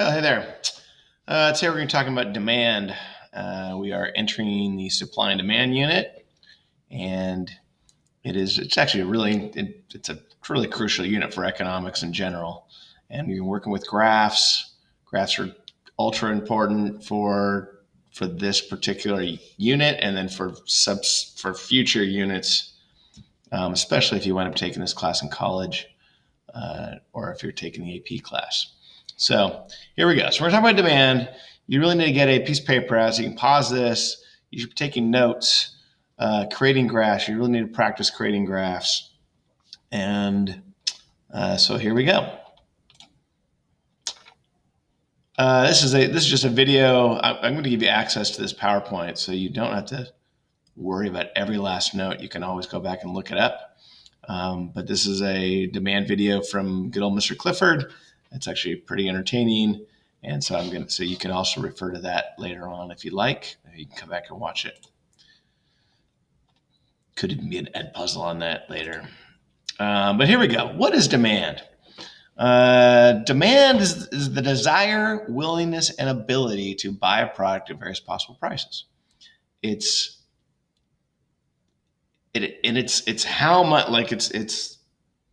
Yeah, hey there. Today we're going to be talking about demand. We are entering the supply and demand unit, and it's actually it's a really crucial unit for economics in general. And you're working with graphs. Graphs are ultra important for this particular unit, and then for future units, especially if you wind up taking this class in college, or if you're taking the AP class. So here we go. So we're talking about demand. You really need to get a piece of paper out so you can pause this. You should be taking notes, creating graphs. You really need to practice creating graphs. And so here we go. This is just a video. I'm going to give you access to this PowerPoint so you don't have to worry about every last note. You can always go back and look it up. But this is a demand video from good old Mr. Clifford. It's actually pretty entertaining. And so so you can also refer to that later on if you like. You can come back and watch it. Could even be an Ed puzzle on that later. But here we go. What is demand? Demand is the desire, willingness, and ability to buy a product at various possible prices. It's how much,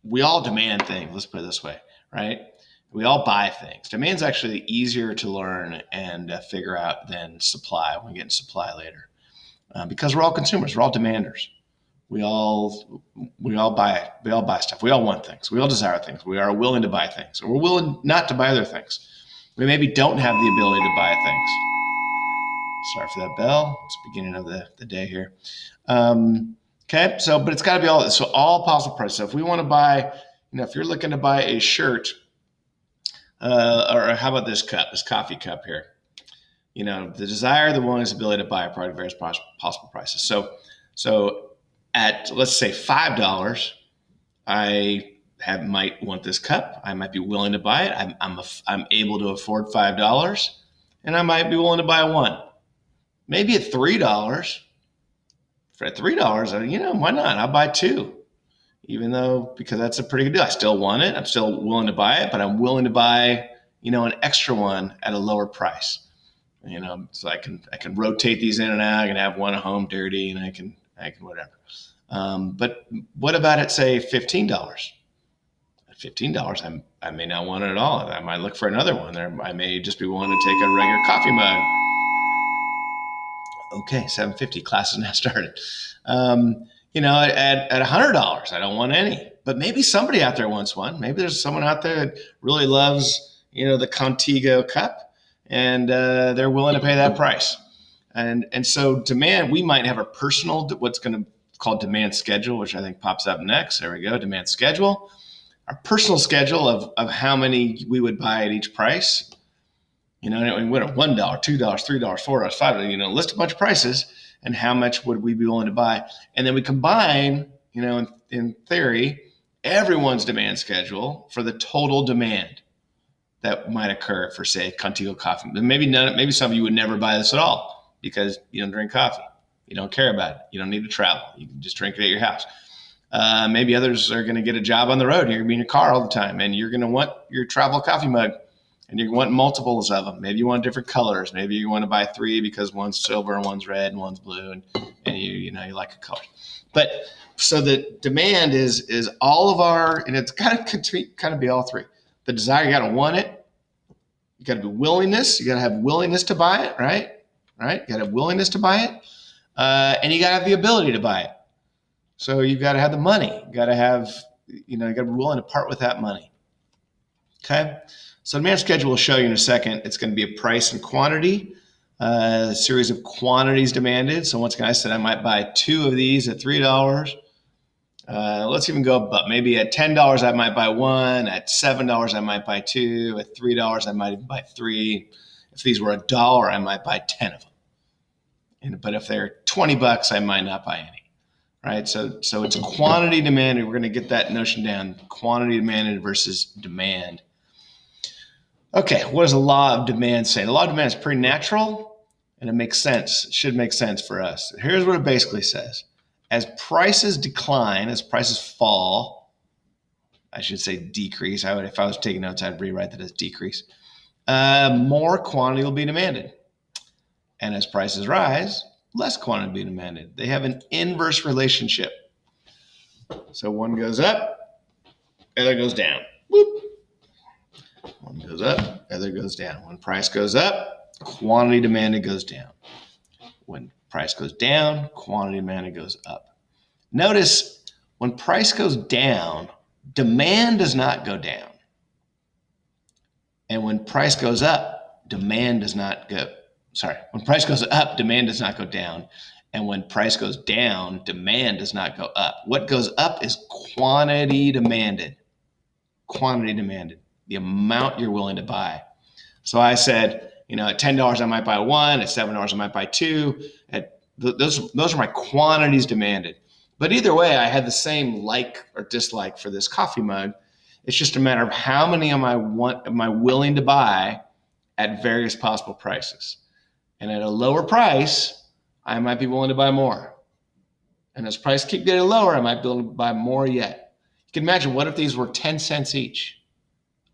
we all demand things. Let's put it this way, right? We all buy things. Demand's actually easier to learn and figure out than supply. When we get into supply later, because we're all consumers. We're all demanders. We all buy stuff. We all want things. We all desire things. We are willing to buy things, or we're willing not to buy other things. We maybe don't have the ability to buy things. Sorry for that bell. It's the beginning of the day here. Okay, but it's got to be all possible prices. So if we want to buy, if you're looking to buy a shirt, or how about this coffee cup here? The desire, the willingness, ability to buy a product at various possible prices. So at, let's say, $5, I might want this cup. I might be willing to buy it. I'm able to afford $5, and I might be willing to buy one. Maybe at $3. At $3, why not? I'll buy two, because that's a pretty good deal. I still want it. I'm still willing to buy it, but I'm willing to buy, an extra one at a lower price. So I can rotate these in and out. I can have one at home dirty, and I can whatever. But what about at, say, $15? At $15, I may not want it at all. I might look for another one. I may just be willing to take a regular coffee mug. Okay, $7.50. Class is now started. At $100, I don't want any. But maybe somebody out there wants one. Maybe there's someone out there that really loves, the Contigo cup, and they're willing to pay that price. And so demand, we might have a personal, what's going to call demand schedule, which I think pops up next. There we go, demand schedule. Our personal schedule of how many we would buy at each price. We went at $1, $2, $3, $4, $5, list a bunch of prices and how much would we be willing to buy. And then we combine, in theory, everyone's demand schedule for the total demand that might occur for, say, Contigo coffee. Maybe some of you would never buy this at all because you don't drink coffee. You don't care about it. You don't need to travel. You can just drink it at your house. Maybe others are going to get a job on the road. You're going to be in your car all the time, and you're going to want your travel coffee mug. And you want multiples of them. Maybe you want different colors. Maybe you want to buy three because one's silver and one's red and one's blue, and you like a color. But so the demand is all of our, and it's got to be all three. The desire, you got to want it. You got to be willingness. You got to have willingness to buy it, right? Right. You got to have willingness to buy it, and you got to have the ability to buy it. So you've got to have the money. You got to have, you got to be willing to part with that money. Okay. So demand schedule will show you in a second. It's going to be a price and quantity, a series of quantities demanded. So once again, I said I might buy two of these at $3. Let's even go up. Maybe at $10, I might buy one. At $7, I might buy two. At $3, I might even buy three. If these were $1, I might buy 10 of them. But if they're $20, I might not buy any. Right? So it's quantity demanded. We're going to get that notion down. Quantity demanded versus demand. Okay, what does the law of demand say? The law of demand is pretty natural, and it makes sense. It should make sense for us. Here's what it basically says. As prices decline, as prices fall, I should say decrease. If I was taking notes, I'd rewrite that as decrease. more quantity will be demanded. And as prices rise, less quantity will be demanded. They have an inverse relationship. So one goes up, other goes down. Whoop. One goes up, other goes down. When price goes up, quantity demanded goes down. When price goes down, quantity demanded goes up. Notice when price goes down, demand does not go down. And when price goes up, demand does not go, when price goes up, demand does not go down. And when price goes down, demand does not go up. What goes up is quantity demanded. Quantity demanded, the amount you're willing to buy. So I said, at $10 I might buy one, at $7 I might buy two. Those are my quantities demanded. But either way, I had the same like or dislike for this coffee mug. It's just a matter of how many am I willing to buy at various possible prices. And at a lower price, I might be willing to buy more. And as price keep getting lower, I might be able to buy more yet. You can imagine, what if these were 10 cents each?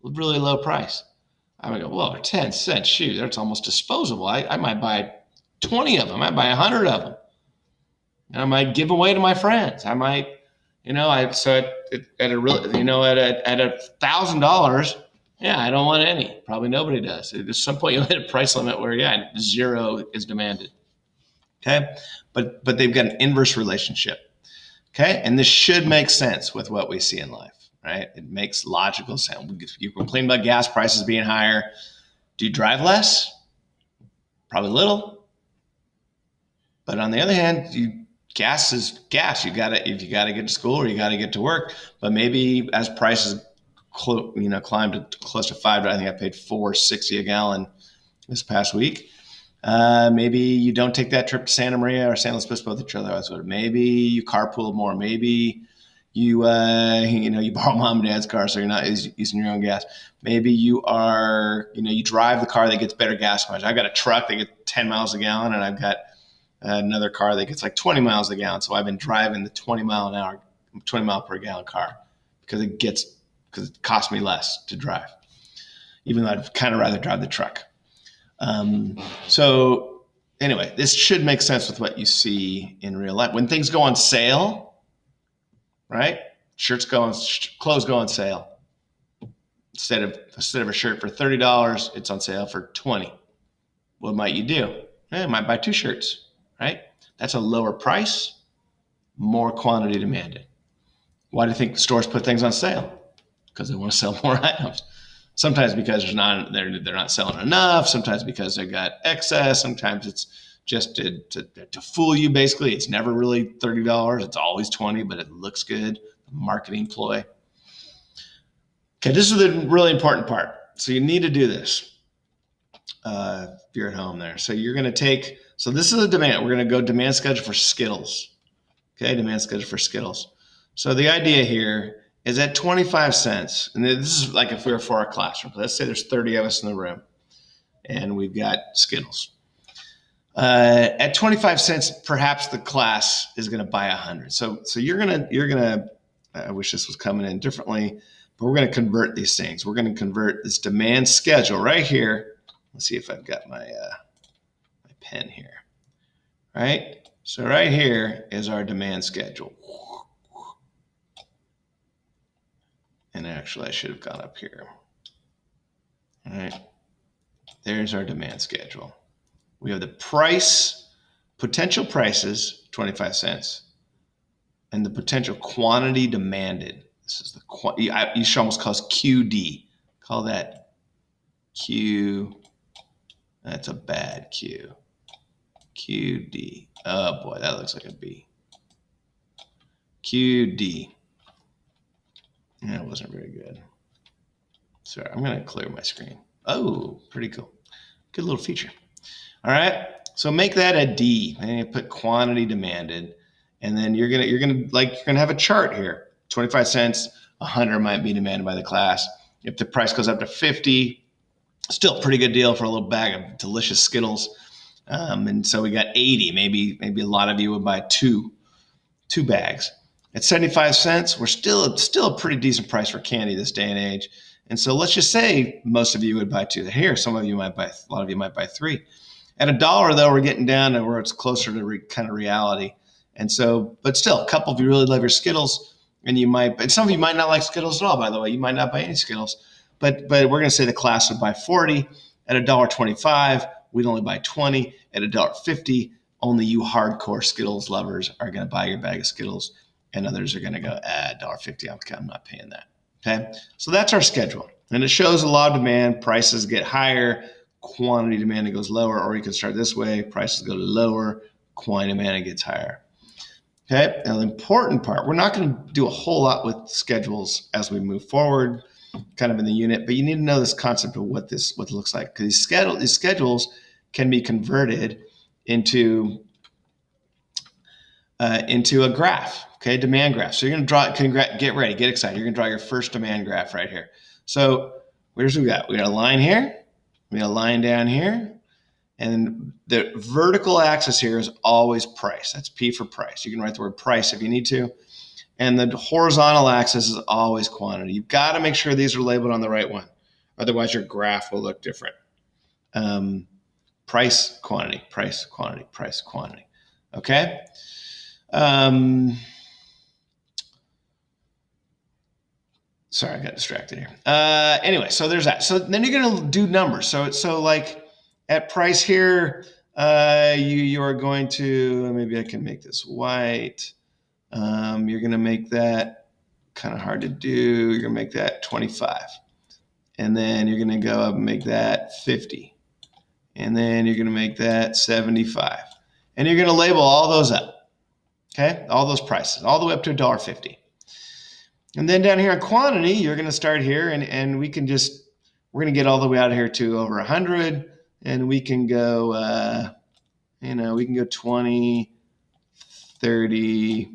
Really low price. I would go, well, 10 cents, shoot, that's almost disposable. I might buy 20 of them. I might buy 100 of them. And I might give away to my friends. I might, at $1,000, yeah, I don't want any. Probably nobody does. At some point, you'll hit a price limit where, zero is demanded. Okay, but they've got an inverse relationship. Okay, and this should make sense with what we see in life. Right? It makes logical sense. You complain about gas prices being higher. Do you drive less? Probably little. But on the other hand, gas is gas. If you got to get to school or you got to get to work. But maybe as prices climbed to close to $5, I think I paid $4.60 a gallon this past week. Maybe you don't take that trip to Santa Maria or San Luis Obispo with each other. Maybe you carpool more. Maybe you borrow mom and dad's car, so you're not using your own gas. Maybe you drive the car that gets better gas mileage. I've got a truck that gets 10 miles a gallon, and I've got another car that gets like 20 miles a gallon. So I've been driving the 20 mile per gallon car because it costs me less to drive, even though I'd kind of rather drive the truck. So anyway, this should make sense with what you see in real life. When things go on sale, right? Clothes go on sale. Instead of a shirt for $30, it's on sale for $20. What might you do? You might buy 2 shirts, right? That's a lower price, more quantity demanded. Why do you think stores put things on sale? Because they want to sell more items. Sometimes because they're not selling enough. Sometimes because they got excess. Sometimes it's just to fool you, basically. It's never really $30. It's always $20, but it looks good. Marketing ploy. Okay, this is the really important part. So you need to do this if you're at home there. So you're going to this is a demand. We're going to go demand schedule for Skittles. Okay, demand schedule for Skittles. So the idea here is at 25 cents, and this is like if we were for a classroom. Let's say there's 30 of us in the room, and we've got Skittles. At 25 cents, perhaps the class is going to buy 100. So you're gonna. I wish this was coming in differently, but we're going to convert these things. We're going to convert this demand schedule right here. Let's see if I've got my pen here. Right. So right here is our demand schedule. And actually, I should have gone up here. All right. There's our demand schedule. We have the potential prices, 25 cents, and the potential quantity demanded. This is you should almost call this QD. Call that Q. That's a bad Q. QD. Oh boy, that looks like a B. QD. That wasn't very good. Sorry, I'm going to clear my screen. Oh, pretty cool. Good little feature. All right, so make that a D. And you put quantity demanded, and then you're gonna have a chart here. 25 cents, 100 might be demanded by the class. If the price goes up to 50, still a pretty good deal for a little bag of delicious Skittles. And so we got 80. Maybe a lot of you would buy two bags. At 75 cents, we're still a pretty decent price for candy this day and age. And so let's just say most of you would buy 2. Here, some of you might buy, a lot of you might buy 3. At $1, though, we're getting down to where it's closer to kind of reality. And so, but still, a couple of you really love your Skittles, and some of you might not like Skittles at all, by the way. You might not buy any Skittles. But we're going to say the class would buy 40. At $1.25, we'd only buy 20. At $1.50, only you hardcore Skittles lovers are going to buy your bag of Skittles, and others are going to go, $1.50, I'm not paying that. Okay, so that's our schedule. And it shows a lot of demand. Prices get higher, quantity demand goes lower, or you can start this way, prices go lower, quantity demand gets higher. Okay, now the important part, we're not going to do a whole lot with schedules as we move forward, kind of in the unit, but you need to know this concept of what it looks like, because these schedules can be converted into a graph, okay, demand graph. So you're going to draw, get ready, get excited. You're going to draw your first demand graph right here. So where's we got? We got a line here, we got a line down here, and the vertical axis here is always price. That's P for price. You can write the word price if you need to. And the horizontal axis is always quantity. You've got to make sure these are labeled on the right one. Otherwise, your graph will look different. Price, quantity, price, quantity, price, quantity. Okay? Sorry, I got distracted here. Anyway, so there's that. So then you're going to do numbers. So like at price here, you are going to, maybe I can make this white. You're going to make that kind of hard to do. You're going to make that 25. And then you're going to go up and make that 50. And then you're going to make that 75. And you're going to label all those up. Okay? All those prices, all the way up to $1.50. And then down here on quantity, you're going to start here, and we're going to get all the way out of here to over 100, and we can go, we can go 20, 30,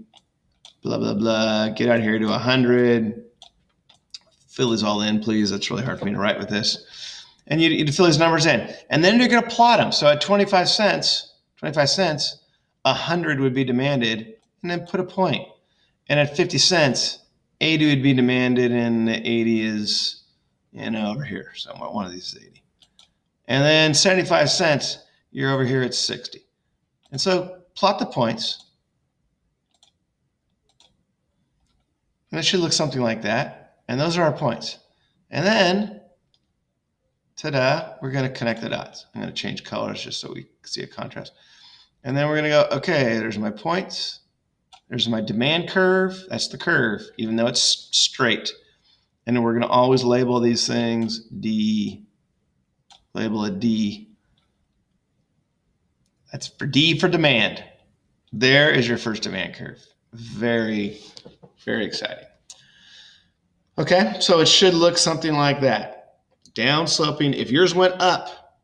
blah, blah, blah, get out of here to 100. Fill these all in, please. That's really hard for me to write with this. And you fill these numbers in. And then you're going to plot them. So at 25 cents, 100 would be demanded, and then put a point. And at 50 cents, 80 would be demanded, and 80 is, over here somewhere. One of these is 80. And then 75 cents, you're over here at 60. And so plot the points. And it should look something like that. And those are our points. And then, ta-da, we're going to connect the dots. I'm going to change colors just so we can see a contrast. And then we're going to go, okay, there's my points. There's my demand curve. That's the curve, even though it's straight. And then we're going to always label these things D. Label a D. That's for D for demand. There is your first demand curve. Very, very exciting. Okay, so it should look something like that. Down sloping. If yours went up,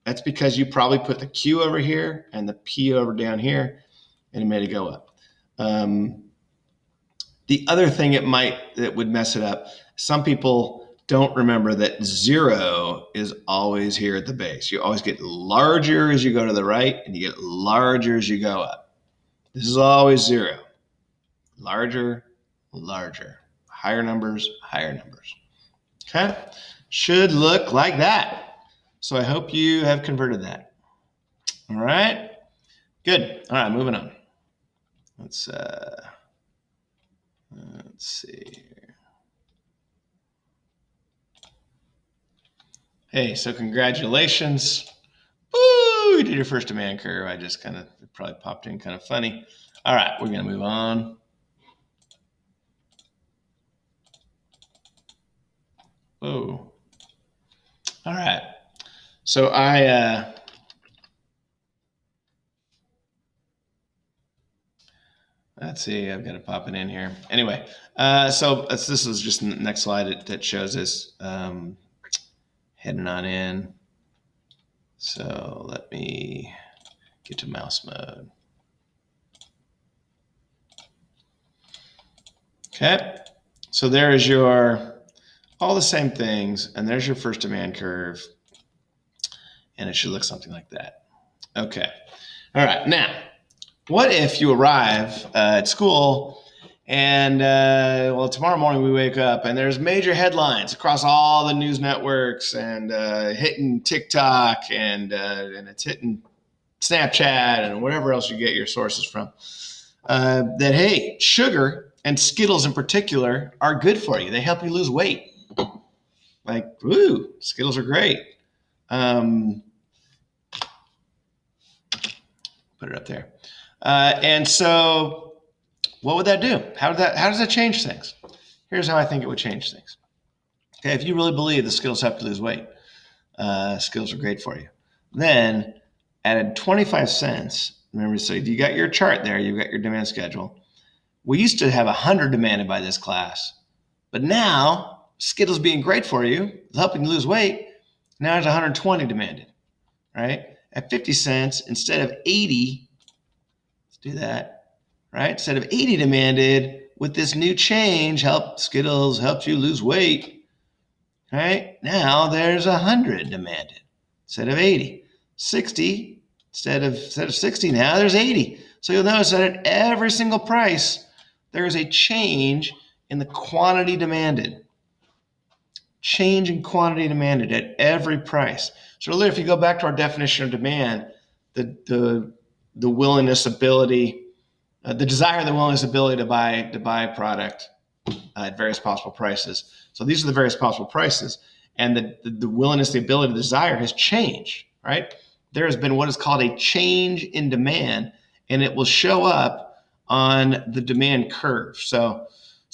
that's because you probably put the Q over here and the P over down here, and it made it go up. The other thing that would mess it up, some people don't remember that 0 is always here at the base. You always get larger as you go to the right, and you get larger as you go up. This is always 0. Larger, larger. Higher numbers, higher numbers. Okay? Should look like that. So I hope you have converted that. All right? Good. All right, moving on. Let's see here. Hey, so congratulations. Woo, you did your first demand curve. It probably popped in kind of funny. All right, we're going to move on. Whoa. All right. So let's see, I've got to pop it in here. Anyway, so this is just the next slide that shows us heading on in. So let me get to mouse mode. Okay, so there is all the same things, and there's your first demand curve, and it should look something like that. Okay, all right, now, what if you arrive at school And well, tomorrow morning we wake up and there's major headlines across all the news networks and hitting TikTok and it's hitting Snapchat and whatever else you get your sources from. That hey, sugar and Skittles in particular are good for you. They help you lose weight. Like, woo, Skittles are great. Put it up there. And so, what would that do? How does that change things? Here's how I think it would change things. Okay, if you really believe the Skittles help you lose weight, Skittles are great for you. Then, at 25 cents, remember, so you got your chart there, you've got your demand schedule. We used to have 100 demanded by this class, but now Skittles being great for you, helping you lose weight, now there's 120 demanded, right? At 50 cents, instead of 80, let's do that, right? Instead of 80 demanded, with this new change, Skittles helps you lose weight, right? Now there's 100 demanded instead of 80. 60, instead of 60, now there's 80. So you'll notice that at every single price, there is a change in the quantity demanded. Change in quantity demanded at every price. So really, if you go back to our definition of demand, the willingness, ability, the desire, the willingness, ability to buy a product at various possible prices. So these are the various possible prices, and the willingness, the ability, the desire has changed, right? There has been what is called a change in demand, and it will show up on the demand curve. So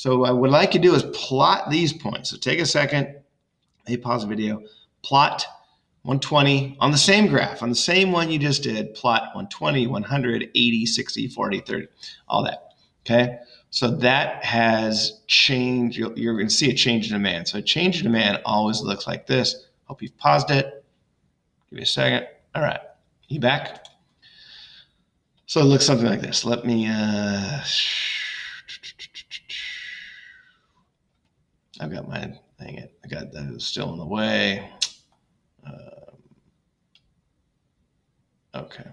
what I would like you to do is plot these points. So take a second, pause the video, plot 120 on the same graph, on the same one you just did, plot 120, 100, 80, 60, 40, 30, all that, okay? So that has changed. You're going to see a change in demand. So a change in demand always looks like this. Hope you've paused it. Give me a second. All right, you back? So it looks something like this. Let me, I've got mine, dang it. I got that still in the way. Okay.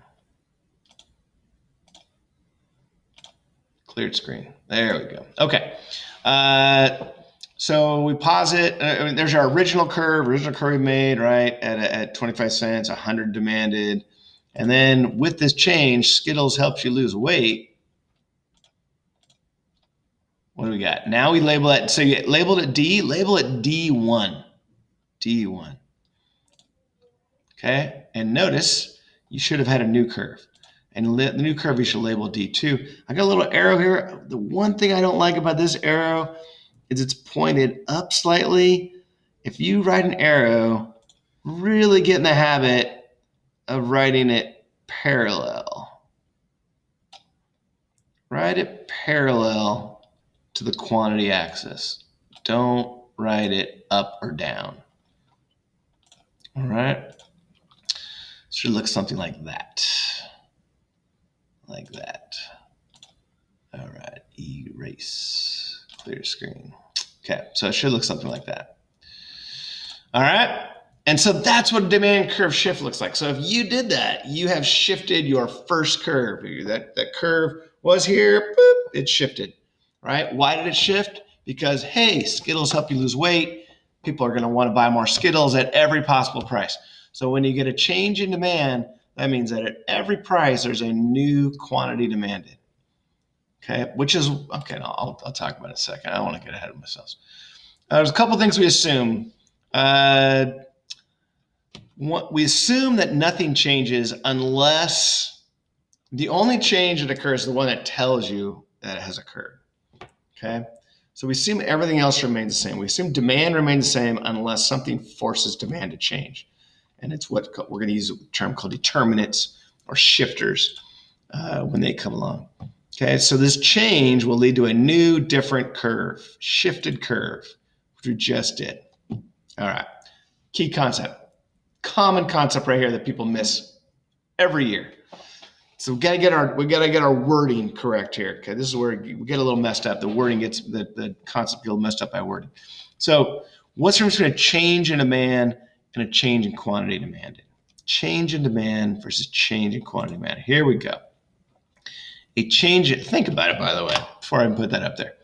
Cleared screen. There we go. Okay. So we pause it. There's our original curve we made, right? At 25 cents, 100 demanded. And then with this change, Skittles helps you lose weight. What do we got? Now we label it. So you labeled it D, label it D1. D1. Okay. And notice you should have had a new curve. And the new curve you should label D2. I got a little arrow here. The one thing I don't like about this arrow is it's pointed up slightly. If you write an arrow, really get in the habit of writing it parallel. Write it parallel to the quantity axis. Don't write it up or down. All right. Should look something like that. Like that. All right. Erase. Clear screen. Okay. So it should look something like that. All right. And so that's what a demand curve shift looks like. So if you did that, you have shifted your first curve. That curve was here, boop, it shifted, right? Why did it shift? Because, hey, Skittles help you lose weight. People are going to want to buy more Skittles at every possible price. So when you get a change in demand, that means that at every price, there's a new quantity demanded. Okay, which is, okay, I'll talk about it in a second. I don't want to get ahead of myself. There's a couple things we assume. We assume that nothing changes unless the only change that occurs is the one that tells you that it has occurred. Okay? So we assume everything else remains the same. We assume demand remains the same unless something forces demand to change. And it's what we're going to use a term called determinants or shifters when they come along. Okay, so this change will lead to a new, different curve, shifted curve, which we just did. All right, key concept. Common concept right here that people miss every year. So we gotta get our wording correct here. Okay, this is where we get a little messed up. The wording gets the concept gets messed up by wording. So what's the difference between a change in demand and a change in quantity demanded? Change in demand versus change in quantity demanded. Here we go. a change, think about it, by the way, before I put that up there.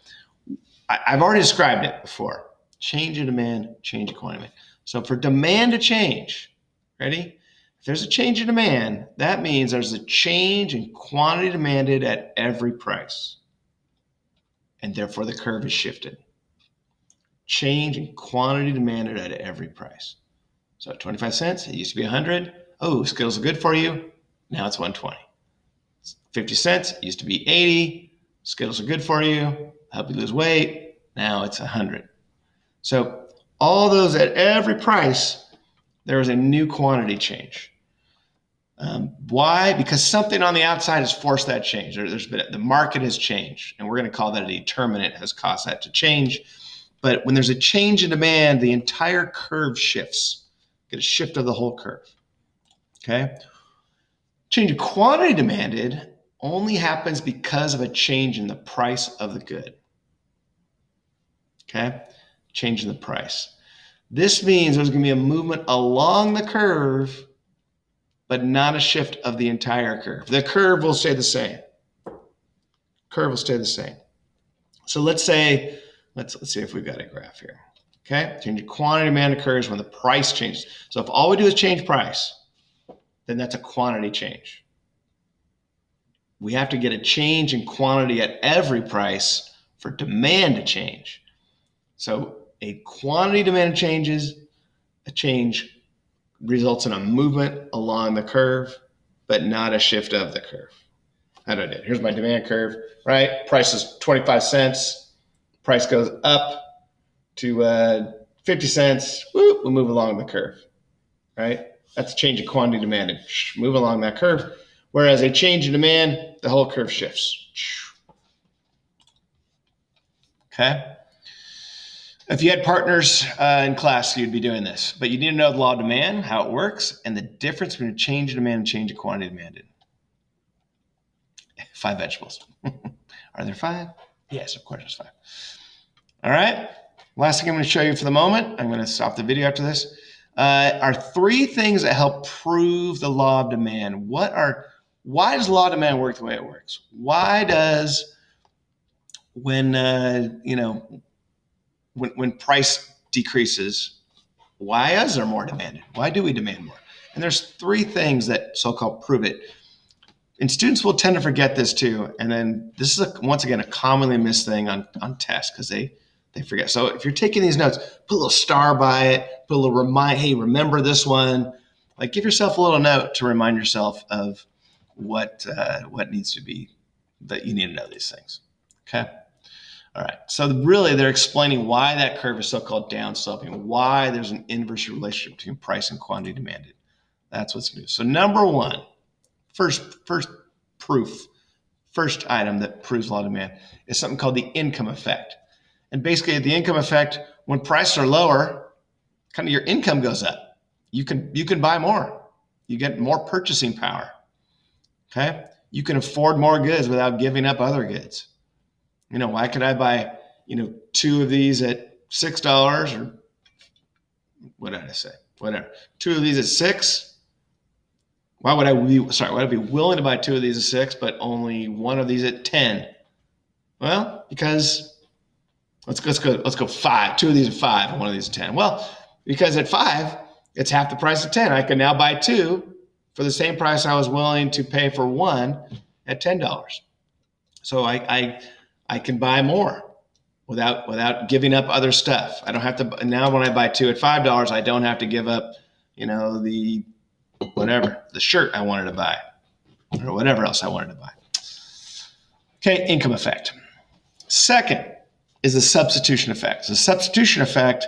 I've already described it before. Change in demand, change in quantity. So for demand to change, ready? If there's a change in demand, that means there's a change in quantity demanded at every price. And therefore the curve is shifted. Change in quantity demanded at every price. So at 25 cents, it used to be 100. Oh, Skittles are good for you. Now it's 120. 50 cents, it used to be 80. Skittles are good for you, help you lose weight. Now it's 100. So all those at every price, there was a new quantity change. Why? Because something on the outside has forced that change. The market has changed, and we're going to call that a determinant has caused that to change. But when there's a change in demand, the entire curve shifts. Get a shift of the whole curve. Okay? Change in quantity demanded only happens because of a change in the price of the good. Okay? Change in the price. This means there's going to be a movement along the curve, but not a shift of the entire curve. The curve will stay the same. Curve will stay the same. So let's see if we've got a graph here. Okay? Change in quantity demand occurs when the price changes. So if all we do is change price, then that's a quantity change. We have to get a change in quantity at every price for demand to change. So a quantity demand changes, a change results in a movement along the curve, but not a shift of the curve. How do I do it? Here's my demand curve, right? Price is 25 cents. Price goes up to 50 cents. Whoop, we move along the curve, right? That's a change in quantity demanded. Move along that curve. Whereas a change in demand, the whole curve shifts. Okay? If you had partners in class, you'd be doing this. But you need to know the law of demand, how it works, and the difference between a change in demand and change in quantity demanded. 5 vegetables. Are there 5? Yes, of course there's 5. All right. Last thing I'm going to show you for the moment, I'm going to stop the video after this, are 3 things that help prove the law of demand. Why does law of demand work the way it works? Why does when price decreases, why is there more demanded? Why do we demand more? And there's 3 things that so-called prove it. And students will tend to forget this too. And then this is, once again, a commonly missed thing on tests because they forget. So if you're taking these notes, put a little star by it, put a little hey, remember this one. Like give yourself a little note to remind yourself of what needs to be, that you need to know these things. Okay. All right. So really they're explaining why that curve is so-called downsloping, why there's an inverse relationship between price and quantity demanded. That's what's new. So number 1, first proof, first item that proves law of demand is something called the income effect. And basically the income effect, when prices are lower, kind of your income goes up. You can buy more. You get more purchasing power. Okay? You can afford more goods without giving up other goods. Why could I buy, 2 of these at $6 or what did I say? Whatever. 2 of these at $6. Why would I be willing to buy 2 of these at 6, but only 1 of these at 10? Well, because let's go 5. 2 of these at 5 and 1 of these at 10. Well, because at 5, it's half the price of 10. I can now buy 2 for the same price I was willing to pay for 1 at $10. So I can buy more without giving up other stuff. I don't have to. Now when I buy 2 at $5, I don't have to give up, the shirt I wanted to buy or whatever else I wanted to buy. Okay, income effect. Second is the substitution effect. The substitution effect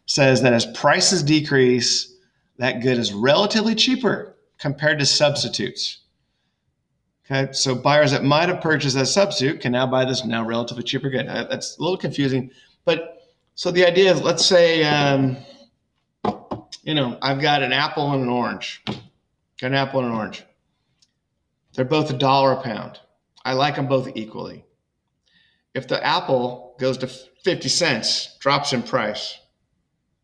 says that as prices decrease, that good is relatively cheaper compared to substitutes. Okay, so buyers that might have purchased that substitute can now buy this now relatively cheaper good. That's a little confusing, but so the idea is, let's say, I've got an apple and an orange. Got an apple and an orange. They're both $1 a pound. I like them both equally. If the apple goes to 50 cents, drops in price,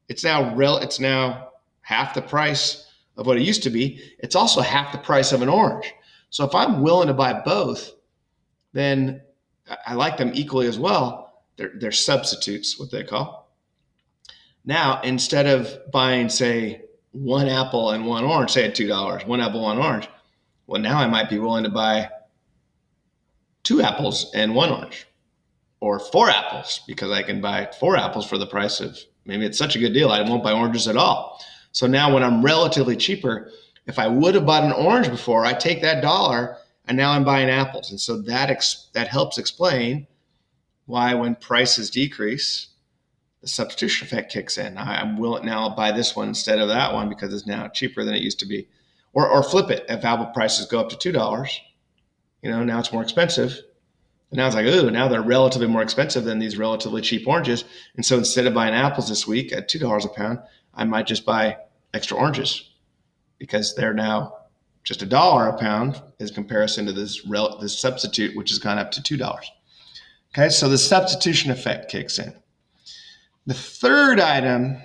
it's now half the price of what it used to be. It's also half the price of an orange. So if I'm willing to buy both, then I like them equally as well. They're substitutes, what they call. Now, instead of buying, say, one apple and one orange, say at $2, one apple, one orange, well, now I might be willing to buy two apples and one orange, or four apples, because I can buy four apples for the price of, maybe it's such a good deal, I won't buy oranges at all. So now when I'm relatively cheaper, if I would have bought an orange before, I take that dollar and now I'm buying apples. And so that helps explain why when prices decrease, the substitution effect kicks in. I'm willing now to buy this one instead of that one because it's now cheaper than it used to be. Or flip it. If apple prices go up to $2, now it's more expensive. And now it's like, ooh, now they're relatively more expensive than these relatively cheap oranges. And so instead of buying apples this week at $2 a pound, I might just buy extra oranges because they're now just $1 a pound in comparison to this substitute, which has gone up to $2. Okay, so the substitution effect kicks in. The third item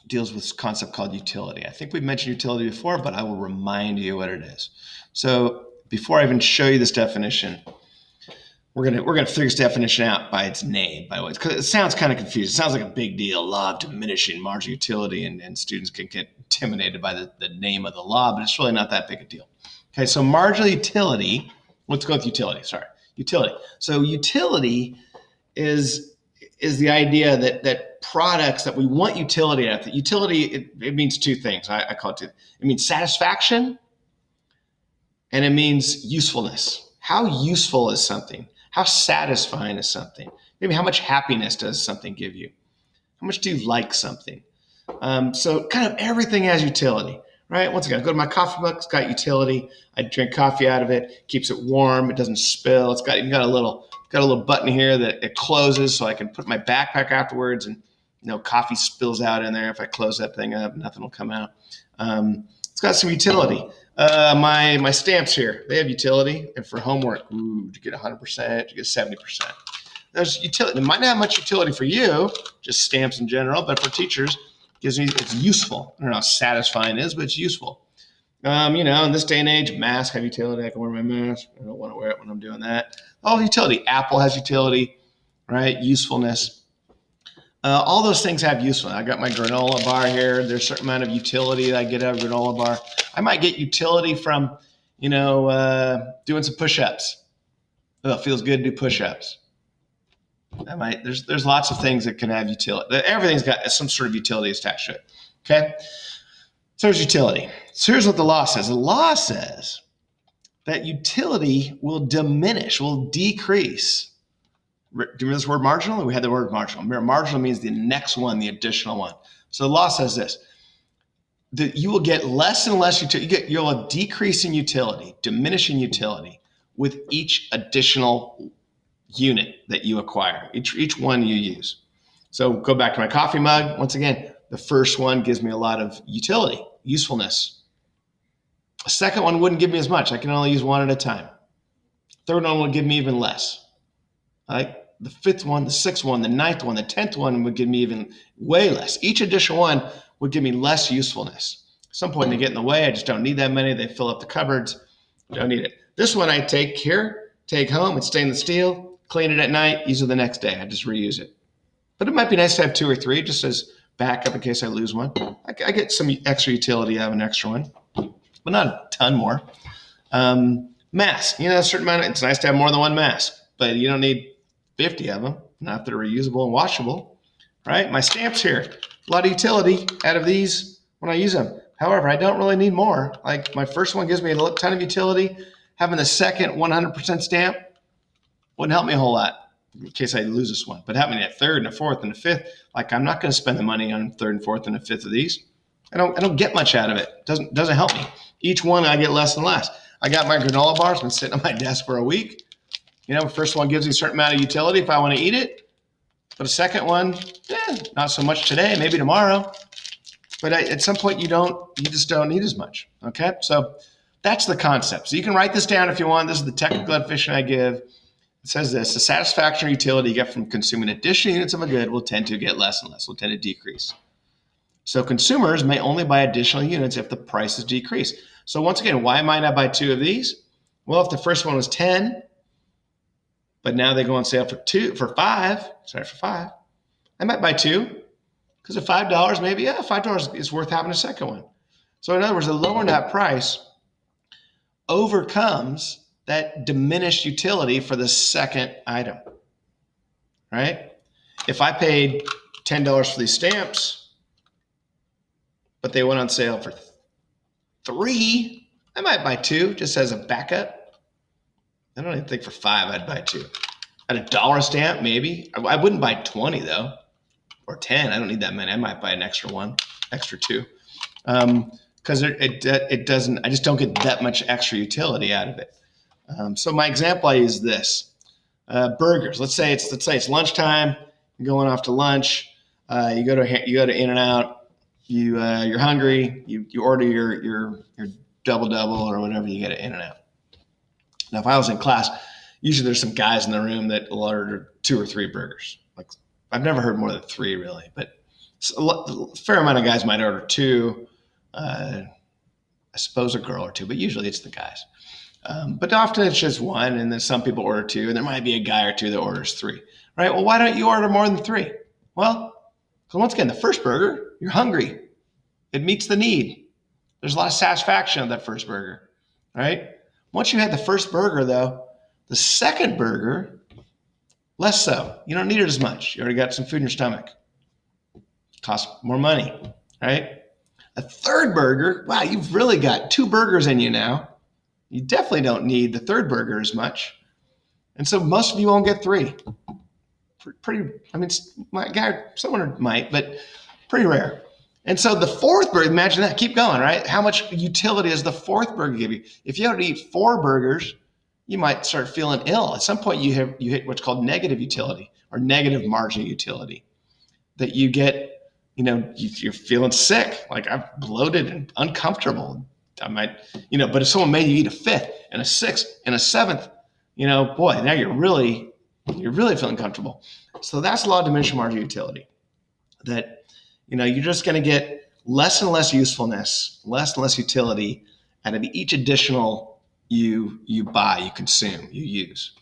deals with this concept called utility. I think we've mentioned utility before, but I will remind you what it is. So before I even show you this definition, we're gonna figure this definition out by its name, by the way, because it sounds kind of confusing. It sounds like a big deal, law of diminishing marginal utility, and students can get intimidated by the name of the law, but it's really not that big a deal. Okay, so marginal utility. Let's go with utility. Sorry, utility. So utility is the idea that products that we want utility at. The utility, it means two things. I call it two. It means satisfaction and it means usefulness. How useful is something? How satisfying is something? Maybe how much happiness does something give you? How much do you like something? So kind of everything has utility, right? Once again, I go to my coffee mug, it's got utility. I drink coffee out of it, keeps it warm, it doesn't spill. It's got a little button here that it closes so I can put my backpack afterwards and coffee spills out in there. If I close that thing up, nothing will come out. It's got some utility. My stamps here, they have utility. And for homework, you get 100%, you get 70%. There's utility. It might not have much utility for you, just stamps in general, but for teachers, it's useful. I don't know how satisfying it is, but it's useful. In this day and age, masks have utility. I can wear my mask. I don't want to wear it when I'm doing that. Oh, utility. Apple has utility, right? Usefulness. All those things have usefulness. I got my granola bar here. There's a certain amount of utility that I get out of a granola bar. I might get utility from, doing some push-ups. Oh, it feels good to do push-ups. There's lots of things that can have utility. Everything's got some sort of utility attached to it. Okay? So there's utility. So here's what the law says. The law says that utility will diminish, will decrease. Do you remember this word marginal? We had the word marginal. Marginal means the next one, the additional one. So the law says this, that you will get less and less utility. You'll have decreasing utility, diminishing utility with each additional unit that you acquire, each one you use. So go back to my coffee mug. Once again, the first one gives me a lot of utility, usefulness. The second one wouldn't give me as much. I can only use one at a time. Third one would give me even less. Like the fifth one, the sixth one, the ninth one, the 10th one would give me even way less. Each additional one would give me less usefulness. At some point they get in the way. I just don't need that many. They fill up the cupboards. Don't need it. This one I take home. It's stainless steel, clean it at night, use it the next day. I just reuse it. But it might be nice to have two or three just as backup in case I lose one. I get some extra utility out of an extra one, but not a ton more. Mask, a certain amount. It's nice to have more than one mask, but you don't need 50 of them, not if they're reusable and washable, right? My stamps here, a lot of utility out of these when I use them. However, I don't really need more. Like my first one gives me a ton of utility. Having the second 100% stamp wouldn't help me a whole lot in case I lose this one. But having a third and a fourth and a fifth, like I'm not going to spend the money on third and fourth and a fifth of these. I don't get much out of it. It doesn't help me. Each one I get less and less. I got my granola bars, been sitting on my desk for a week. The first one gives me a certain amount of utility if I want to eat it. But a second one, not so much today, maybe tomorrow. But at some point you just don't need as much. Okay, so that's the concept. So you can write this down if you want. This is the technical definition I give. It says this: the satisfaction or utility you get from consuming additional units of a good will tend to get less and less, will tend to decrease. So consumers may only buy additional units if the prices decrease. So once again, why might I buy 2 of these? Well, if the first one was 10, but now they go on sale for 5, I might buy 2 because at $5, maybe, yeah, $5 is worth having a second one. So in other words, the lowering that price overcomes that diminished utility for the second item, right? If I paid $10 for these stamps, but they went on sale for 3, I might buy 2 just as a backup. I don't even think for 5 I'd buy 2. At $1 stamp, maybe. I wouldn't buy 20 though, or 10. I don't need that many. I might buy an extra 2. Because it doesn't. I just don't get that much extra utility out of it. So my example I use this: burgers. Let's say it's lunchtime. You're going off to lunch. You go to In-N-Out. You're hungry. You order your double or whatever you get at In-N-Out. Now, if I was in class, usually there's some guys in the room that will order 2 or 3 burgers. Like I've never heard more than 3 really, but a fair amount of guys might order 2. I suppose a girl or 2, but usually it's the guys. But often it's just 1, and then some people order 2, and there might be a guy or 2 that orders 3. Right? Well, why don't you order more than 3? Well, because once again, the first burger, you're hungry. It meets the need. There's a lot of satisfaction of that first burger, right? Once you had the first burger, though, the second burger, less so. You don't need it as much. You already got some food in your stomach. Costs more money, right? A third burger, wow, you've really got 2 burgers in you now. You definitely don't need the third burger as much. And so most of you won't get 3. Someone might, but pretty rare. And so the fourth burger, imagine that, keep going, right? How much utility does the fourth burger give you? If you have to eat 4 burgers, you might start feeling ill. At some point you hit what's called negative utility or negative marginal utility. That you get, you're feeling sick, like I'm bloated and uncomfortable. I might, but if someone made you eat a 5th and a 6th and a 7th, boy, now you're really feeling comfortable. So that's the law of diminishing marginal utility. That, you're just going to get less and less usefulness, less and less utility out of each additional you buy, you consume, you use.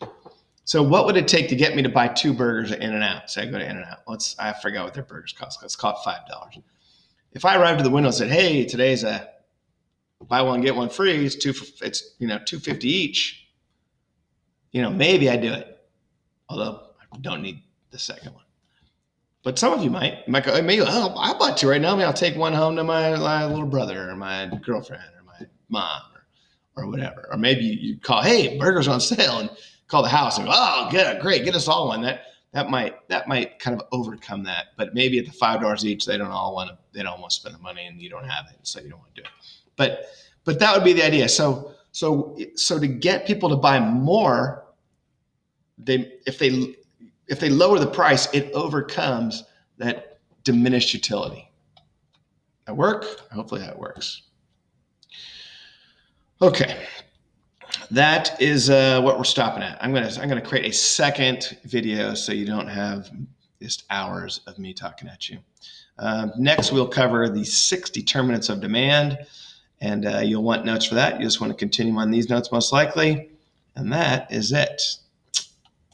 So what would it take to get me to buy 2 burgers at In-N-Out? Say I go to In-N-Out. I forgot what their burgers cost. Let's call it $5. If I arrived at the window and said, "Hey, today's a buy one get one free. It's $2.50 each." Maybe I do it. Although I don't need the second one. But some of you might go, maybe, I bought 2 right now. Maybe I'll take one home to my little brother or my girlfriend or my mom or whatever. Or maybe you call, "Hey, burgers on sale," and call the house and go, "Oh, great, get us all one." That might kind of overcome that. But maybe at the $5 each, they don't want to spend the money, and you don't have it, so you don't want to do it. But that would be the idea. So to get people to buy more, if they lower the price, it overcomes that diminished utility. That work? Hopefully that works. Okay. That is what we're stopping at. I'm gonna create a second video so you don't have just hours of me talking at you. Next, we'll cover the 6 determinants of demand, and you'll want notes for that. You just want to continue on these notes most likely, and that is it.